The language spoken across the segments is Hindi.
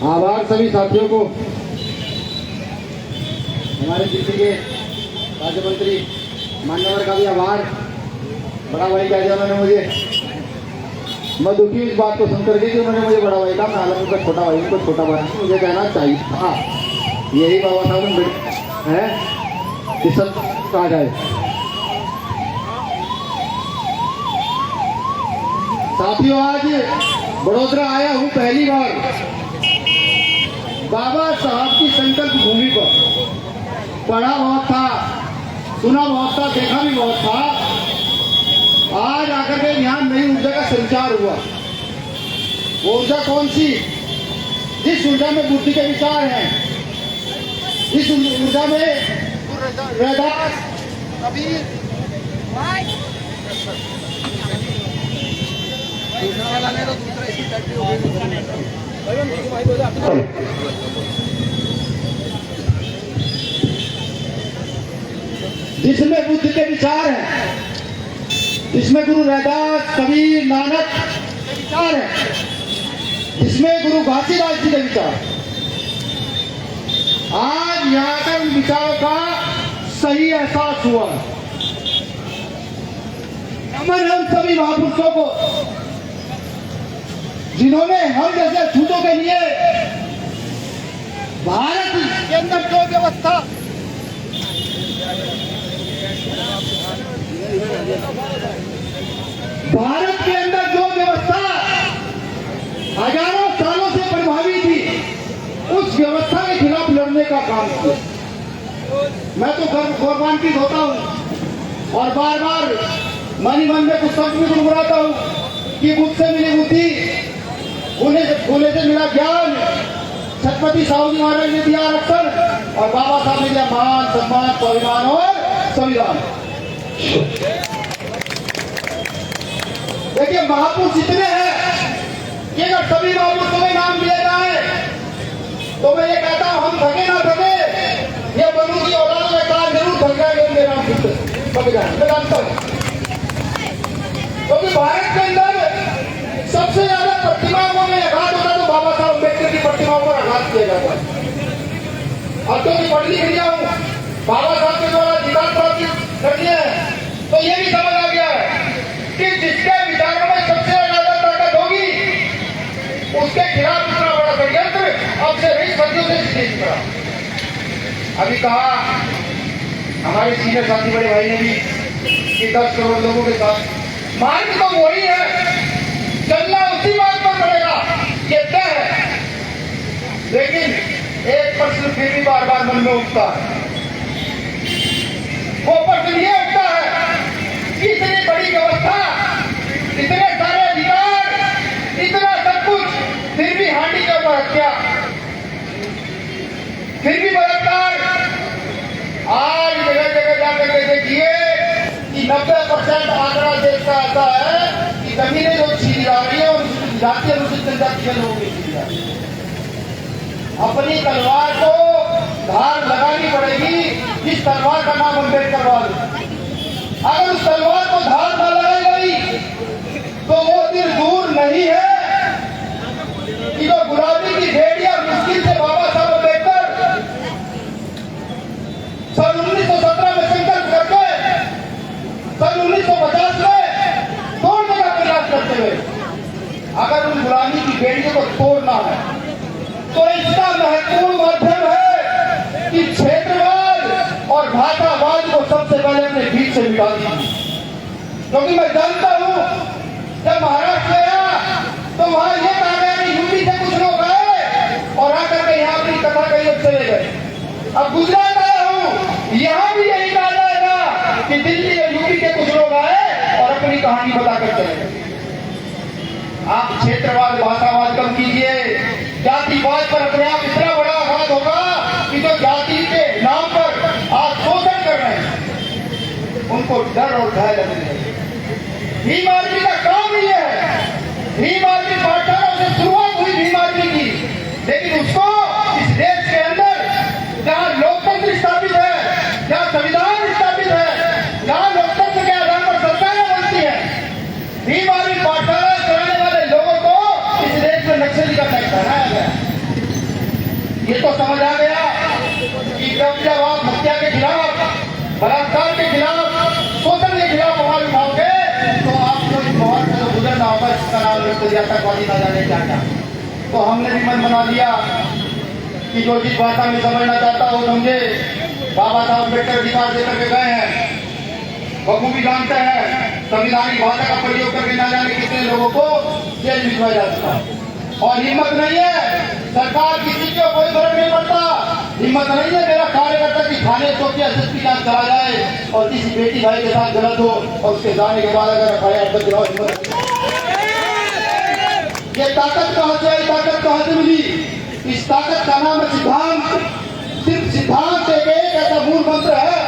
आभार सभी साथियों को। हमारे जिले के राज्य मंत्री मान्यवर का भी आभार। बड़ा भाई कह दिया उन्होंने मुझे, मैं दुखी इस बात को सुनकर के कि उन्होंने मुझे बड़ा भाई कहा। मैं हालांकि उनका छोटा भाई, उनको छोटा भाई मुझे कहना चाहिए। हाँ, यही बाबा साहब है कि सब कहा जाए। साथियों, आज बड़ोदरा आया हूँ पहली बार बाबा साहब की संकल्प भूमि पर। पढ़ा बहुत था, सुना बहुत था, देखा भी बहुत था। आज आकर के यहाँ नई ऊर्जा का संचार हुआ। वो ऊर्जा कौन सी? जिस ऊर्जा में बुद्धि के विचार हैं, इस ऊर्जा में रैदास, कबीर, जिसमें बुद्ध के विचार हैं, जिसमें गुरु रैदास, कबीर, नानक के विचार हैं, जिसमें गुरु घासीदास जी के विचार। आज यहाँ का उन विचारों का सही एहसास हुआ। नमन हम सभी महापुरुषों को जिन्होंने हम जैसे छूतों के लिए भारत के अंदर जो व्यवस्था हजारों सालों से प्रभावी थी, उस व्यवस्था के खिलाफ लड़ने का काम किया। मैं तो गौरवान्वित होता हूँ और बार बार मन ही मन में कुछ शब्द भी गुनगुनाता हूँ कि मुझसे मिली बुद्धि, भूले से मिला ज्ञान, छत्रपति साहू जी महाराज ने दिया आरक्षण और बाबा साहब ने दिया मान, सम्मान, स्वाभिमान और संविधान। देखिए, महापुरुष इतने हैं कि अगर सभी महापुरुषों के नाम दिए जाए तो मैं ये कहता हूं, हम थके ना थके, ये बनु की औलाद में काम जरूर थक जाएंगे उनके नाम से। मैं जानता हूं, क्योंकि भारत के अंदर सबसे ज्यादा प्रतिमाओं में आघात होता तो बाबा साहब अम्बेडकर की प्रतिमाओं पर आघात किया जाता है। अब तो पढ़ लिख लिया हूं, बाबा साहब के द्वारा अधिकार प्राप्त कर दिए हैं, तो ये भी समझ आ गया है कि जिसके विचारों में सबसे ज्यादा ताकत होगी उसके खिलाफ इतना बड़ा षड्यंत्र अब से नहीं, सदियों से तेज करा। अभी कहा हमारे सीनियर साथी बड़े भाई ने भी कि 10 करोड़ लोगों के साथ मार्ग तो वही है, चलना उसी बात पर पड़ेगा, ये तय है। लेकिन एक प्रश्न फिर भी बार बार मन में उठता है। वो प्रश्न ये उठता है कि इतनी बड़ी व्यवस्था, इतने सारे अधिकार, इतना सब कुछ, फिर भी हांडी के ऊपर हत्या, फिर भी बलात्कार। आज जगह जगह जाकर के देखिए कि 90% आंकड़ा देश का ऐसा है कि जमीनें जो छीनी जा रही है और जाति अनुसूचित जनजाति के लोगों की छीनी जा रही है। अपनी तलवार को धार लगानी पड़ेगी, जिस तलवार का नाम अम्बेडकर वाद। अगर उस तलवार को धार न लगाई गई तो वो दिन दूर नहीं है कि जो गुलामी की भेड़िया मुश्किल से बाबा साहब अम्बेडकर सन 1917 में संकल्प करके सन 1950 में तोड़ने का प्रयास करते हुए, अगर उन गुलामी की भेड़ियों को तोड़ना है तो इसका महत्वपूर्ण माध्यम है कि क्षेत्रवाद और भाषावाद को सबसे पहले अपने बीच से मिटा दीजिए। क्योंकि मैं जानता हूं, जब महाराष्ट्र गया तो वहां ये कहा गया कि यूपी से कुछ लोग आए और आकर के यहाँ अपनी कथा कही और चले गए। अब गुजरात आया हूं, यहां भी यही कहा जाएगा कि दिल्ली और यूपी के कुछ लोग आए और अपनी कहानी बताकर चले गए। आप क्षेत्रवाद, भाषावाद कम कीजिए, जातिवाद पर अपने आप इतना बड़ा आघात होगा कि जो जाति के नाम पर आप शोषण कर रहे हैं उनको डर और भय लगने लगे। भीम आर्मी का काम ही है। भीम आर्मी पाठशाला से शुरुआत हुई भीम आर्मी की, लेकिन उसको इस देश के अंदर जहां लोकतंत्र स्थापित है, जहां संविधान स्थापित है, जहां लोकतंत्र के आधार पर सरकारें बनती है, भीम आर्मी पाठशाला चलाने वाले लोगों को इस देश में नक्सली का टैग बनाया गया। ये तो समझ आ गया कि जब आप हत्या के खिलाफ, बलात्कार के खिलाफ, शोषण के खिलाफ आवाज उठाओगे तो आपको इस बहुत से गुजरना होगा, इसका नाम व्यक्त दिया आतंकवादी ना जाने क्या क्या। तो हमने भी मन बना दिया कि जो जिस भाषा में समझना चाहता हो समझे। बाबा साहब अम्बेडकर अधिकार देकर के गए हैं, बखूबी जानते हैं संविधानिक भाषा का प्रयोग करके ना जाने कितने लोगों को जेल भिजवाया जा चुका है। और हिम्मत नहीं है सरकार किसी को कोई फर्क नहीं पड़ता, हिम्मत नहीं है मेरा कार्यकर्ता की थाने तो क्या एसएसपी जांच चला जाए और किसी बेटी भाई के साथ गलत हो और उसके जाने के बाद अगर एफआईआर दर्ज कराओ, हिम्मत। ये ताकत कहां से आई, ताकत कहां से मिली? इस ताकत का नाम है सिद्धांत। सिर्फ सिद्धांत एक ऐसा मूल मंत्र है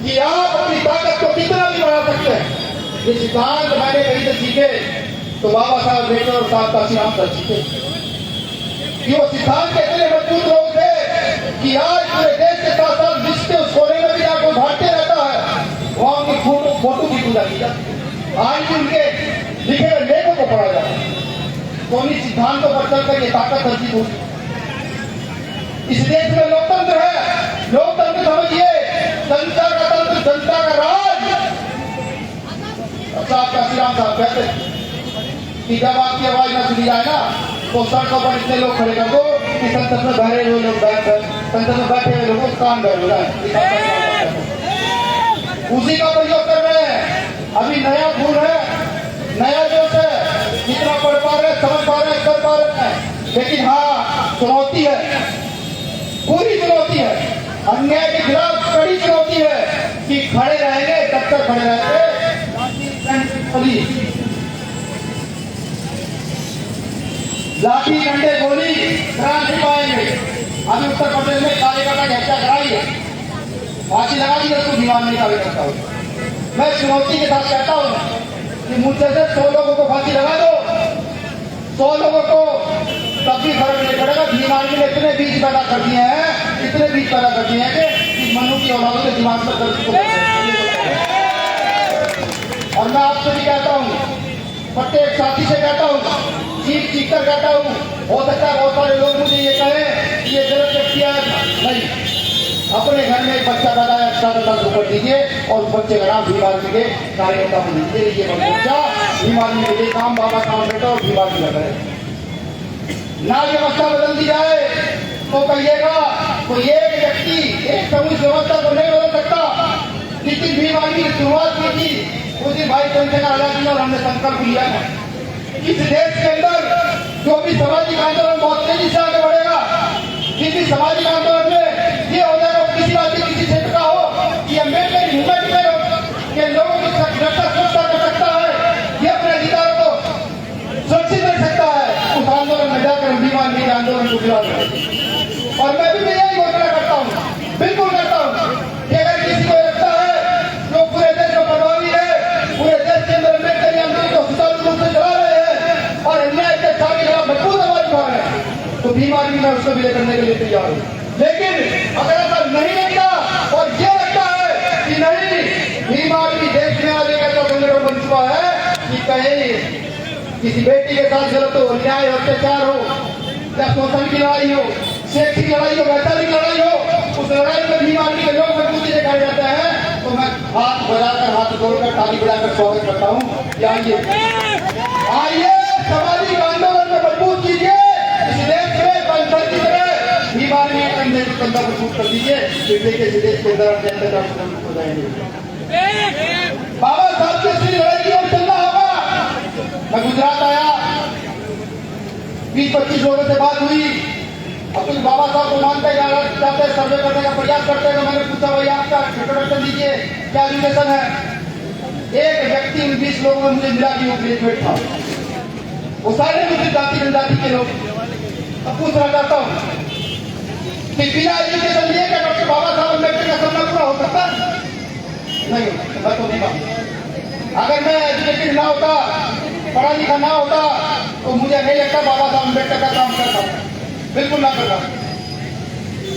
कि आप अपनी ताकत को कितना भी बढ़ा सकते हैं। ये सिद्धांत मैंने कहीं से सीखे तो बाबा साहब अम्बेडकर और साहब काशीराम से सीखे कि वो सिद्धांत के इतने मजबूत लोग थे कि आज पूरे देश के साथ साथ विश्व के उस कोने में भी आपको भागते रहता है, वहां उनकी फोटो की पूजा की जाती है, आज भी उनके लिखे हुए लेखों को पढ़ा जाता है। तो उन्हीं सिद्धांतों पर चलकर ये ताकत अर्जित होती। इस देश में लोकतंत्र है, लोकतंत्र समझिए जनता का तंत्र, जनता का राज। साहब काशीराम साहब कहते कि जब आपकी आवाज ना सुनी जाए ना तो सड़कों पर इतने लोग खड़े कर दो कि संसद में बैठे हुए लोग संसद में बैठे हुए लोगों का कान बैठ हो जाए। उसी का प्रयोग कर रहे हैं। अभी नया फूल है, नया जोश है, जितना पढ़ पा रहे, समझ पा रहे, कर पा रहे हैं। लेकिन हाँ, चुनौती है, पूरी चुनौती है, अन्याय के खिलाफ कड़ी चुनौती है कि खड़े रहेंगे तब तक खड़े रहेंगे, लाठी डंडे गोली करा नहीं पाएंगे। अभी उत्तर प्रदेश में कार्यकर्ता की हत्या कराई है, फांसी लगा दी, उसको दीवार नहीं कार्यकर्ता हो। मैं चुनौती के साथ कहता हूँ कि मुझसे से 100 लोगों को फांसी लगा दो, 100 लोगों को, तब भी फर्क नहीं पड़ेगा। दिमाग में इतने बीज पैदा कर दिए हैं, इतने बीज पैदा कर दिए हैं कि मनु की औलादों के दिमाग पर दर्द को। और मैं आपसे भी कहता हूँ, प्रत्येक साथी से कहता हूँ, चीख चीख कर कहता हूँ, हो सकता है बहुत सारे लोग मुझे ये कहें कि ये गलत व्यक्ति है। नहीं, अपने घर में एक बच्चा पैदा है, अच्छा दस ऊपर दीजिए और उस बच्चे का नाम भीम के कार्यकर्ता को दीजिए। ये बच्चा भीम के लिए काम बाबा साहब बेटा और भीम आदमी लगा है ना। व्यवस्था बदल दी जाए तो कहिएगा तो एक व्यक्ति एक समूह व्यवस्था को नहीं बदल सकता। जितनी भीम आदमी की शुरुआत की थी उसी भाई चंद्रशेखर आजाद और हमने संकल्प लिया है इस देश के अंदर जो भी सामाजिक आंदोलन बहुत तेजी से आगे बढ़ेगा। किसी सामाजिक आंदोलन में ये हो जाएगा किसी राज्य किसी क्षेत्र का हो कि अम्बेडकर मूवमेंट में के लोगों की रक्षा सुरक्षा कर सकता है, ये अपने अधिकारों को सुरक्षित रख सकता है। उस आंदोलन में जाकर बीमार के आंदोलन को गिरा सकते। और मैं भी यही घोषणा करता हूँ, बिल्कुल करता हूँ कि अगर किसी को लगता है जो पूरे देश में प्रभावी है, पूरे देश के अंदर अम्बेडकर आंदोलन को सुचारू रूप से चला रहे हैं और अन्याय के खिलाफ मजबूत आवाज उठा रहे हैं, तो भीम आदमी में उसको विलय करने के लिए तैयार हूँ। लेकिन अगर ऐसा नहीं लगता और ये लगता है कि नहीं भीम आदमी देश में आगे का संगठन बन चुका है कि कहीं किसी बेटी के साथ गलत हो, अन्याय हो, अत्याचार हो, या शोषण की लड़ाई हो, सेक्स की लड़ाई हो, वैचारिक लड़ाई हो, उस लड़ाई में भीम आदमी के लोग मजबूती दिखाए जाते हैं, तो मैं हाथ बजाकर हाथ जोड़कर ताली बजाकर स्वागत करता हूँ कि आइए सामाजिक आंदोलन में मजबूत कीजिए। इस देश में पंचायत की तरह भीम आदमी कंधे को कंधा मजबूत कर दीजिए, देखिए देश के अंदर हो जाएंगे। बाबा साहब की असली लड़ाई की ओर चलना होगा। मैं गुजरात आया, 20-25 लोगों से बात हुई। अब कुछ बाबा साहब को मानते जाते सर्वे करने का प्रयास करते हैं, तो मैंने पूछा भाई आपका इंट्रोडक्शन दीजिए, क्या एजुकेशन है। एक व्यक्ति 20 लोगों में मुझे मिला कि वो ग्रेजुएट था, वो सारे मुझे जाति जनजाति के लोग। अब पूछना चाहता हूँ कि बिना एजुकेशन लिए क्या डॉक्टर बाबा साहब अम्बेडकर का सपना पूरा हो सकता है? नहीं, मैं तो नहीं मानता। अगर मैं एजुकेटेड ना होता, पढ़ा लिखा ना होता, तो मुझे नहीं लगता बाबा साहब अम्बेडकर का काम करता, बिल्कुल ना करता।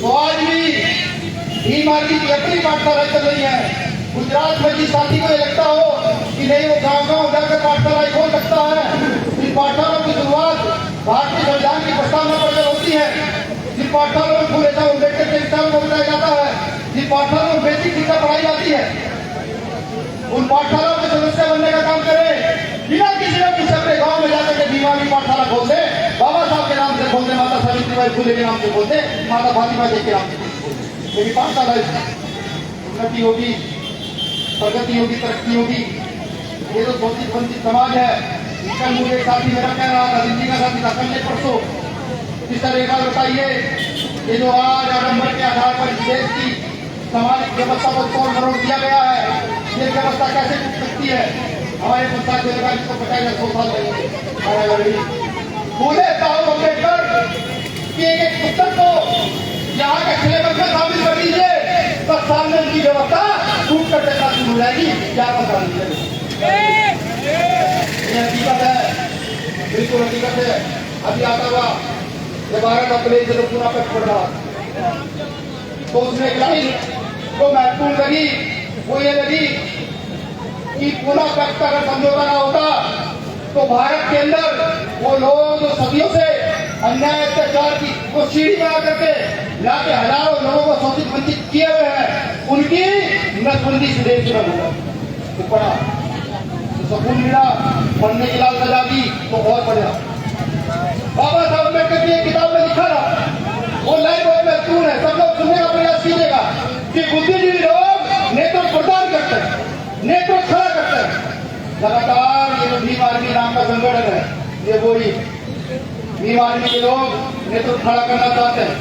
तो आज भी भीम आदमी की अपनी पाठशाला चल रही है। गुजरात में जिस साथी को लगता हो कि नहीं वो गाँव जाकर पाठशाला खोल सकता है, इस पाठशाला की शुरुआत भारतीय संविधान की प्रस्तावना पर जाती है, जिन पाठशालाओं में फूले साहब अम्बेडकर के विचारों को बताया जाता है, जिन पाठशालाओं में बेसिक शिक्षा पढ़ाई जाती है, उन पाठशालाओं के सदस्य बनने का काम करें। बिना किसी ने पूछे अपने गांव में जाकर के दीवानी पाठशाला खोल दे, बाबा साहब के नाम से खोल दे, माता सावित्रीबाई फुले के नाम से खोल दे, माता फातिमा जी के नाम से। मेरी पाठशाला उन्नति होगी, प्रगति होगी, तरक्की होगी। ये तो शोषित वंचित समाज है। कल मुझे एक साथी मेरा कह रहा था, दिल्ली का साथी था, कल ने परसों इस तरह एक बात बताइए, ये जो आज आडम्बर के आधार पर देश की सामाजिक व्यवस्था को तोड़ मरोड़ दिया गया है, ये व्यवस्था कैसे टूट सकती है? हमारे पंचायत अधिकारी को बताया 100 साल लगेंगे। फूले साहब अम्बेडकर की एक पुस्तक को यहाँ के सिलेबस में शामिल कर दीजिए, 10 साल में उनकी व्यवस्था टूट कर देखना शुरू हो जाएगी। क्या बता दीजिए, ये हकीकत है, बिल्कुल हकीकत है। अभी आता हुआ 12 अप्रैल से तो पूरा पेट पड़ रहा, तो उसमें एक लाइन को महत्वपूर्ण लगी, वो ये लगी कि पूरा पैक्ट का अगर समझौता ना होता तो भारत के अंदर वो लोग जो सदियों से अन्याय अत्याचार की वो सीढ़ी बना करके लाके हजारों लोगों को शोषित वंचित किए हुए हैं, उनकी नसबंदी से देश में होगा। तो पढ़ा तो सुकून मिला, पढ़ने की लाल सजा दी तो और बढ़िया। बाबा साहब अम्बेडकर की एक किताब में लिखा था, वो लाइन बहुत महत्वपूर्ण है, सब लोग सुनने का प्रयास कीजिएगा कि बुद्धिजीवी लोग नेतृत्व प्रदान करते हैं, नेतृत्व खड़ा करते हैं। लगातार ये जो भीम आर्मी नाम का संगठन है, ये वही भीम आर्मी के लोग नेतृत्व खड़ा करना चाहते हैं,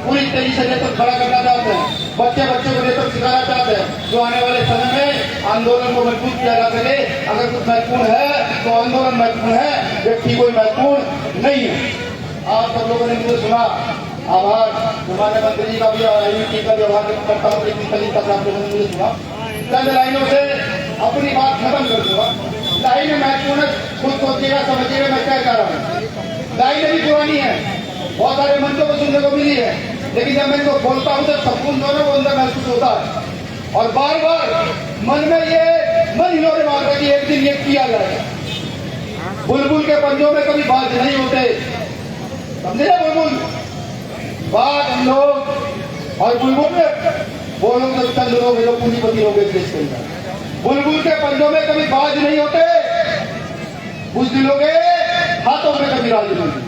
पूरी तरीके से नेतृत्व खड़ा करना चाहते हैं, बच्चे को नेतृत्व सिखाना चाहते हैं, जो आने वाले समय में आंदोलन को मजबूत किया जा सके। अगर कुछ महत्वपूर्ण है तो आंदोलन महत्वपूर्ण है, व्यक्ति कोई महत्वपूर्ण नहीं है। आप सब लोगों ने मुझे सुना, आभार। हमारे मंत्री जी का भी यूटी का व्यवहार करता हूँ, लेकिन कल तक आप लोगों ने मुझे सुना। चंद लाइनों से अपनी बात खत्म कर दूंगा। लाइन महत्वपूर्ण, खुद सोचिएगा, समझिएगा मैं क्या कह रहा हूँ। लाइन भी पुरानी है, बहुत सारे मंचों को सुनने को मिली है, लेकिन जब मैं इनको बोलता हूँ तो सुकून जो है वो अंदर महसूस होता है, और बार बार मन में ये मन हिलोरे मार रहा कि एक दिन ये किया जाएगा। बुलबुल के पंजों में कभी बाज नहीं होते, समझे ना? बुलबुल बाज हम लोग, और बुलबुल में वो लोग जो चंद लोग जो पूंजीपति लोग देश के अंदर, बुलबुल के पंजों में कभी बाज नहीं होते, बुज़दिलों के हाथों में कभी राज नहीं होती।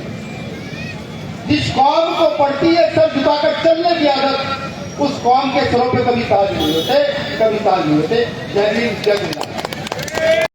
जिस कौम को पड़ती है सर झुकाकर चलने की आदत, उस कौम के सरों पे कभी ताज नहीं होते, कभी ताज नहीं होते। जय हिंद, जय हिंद।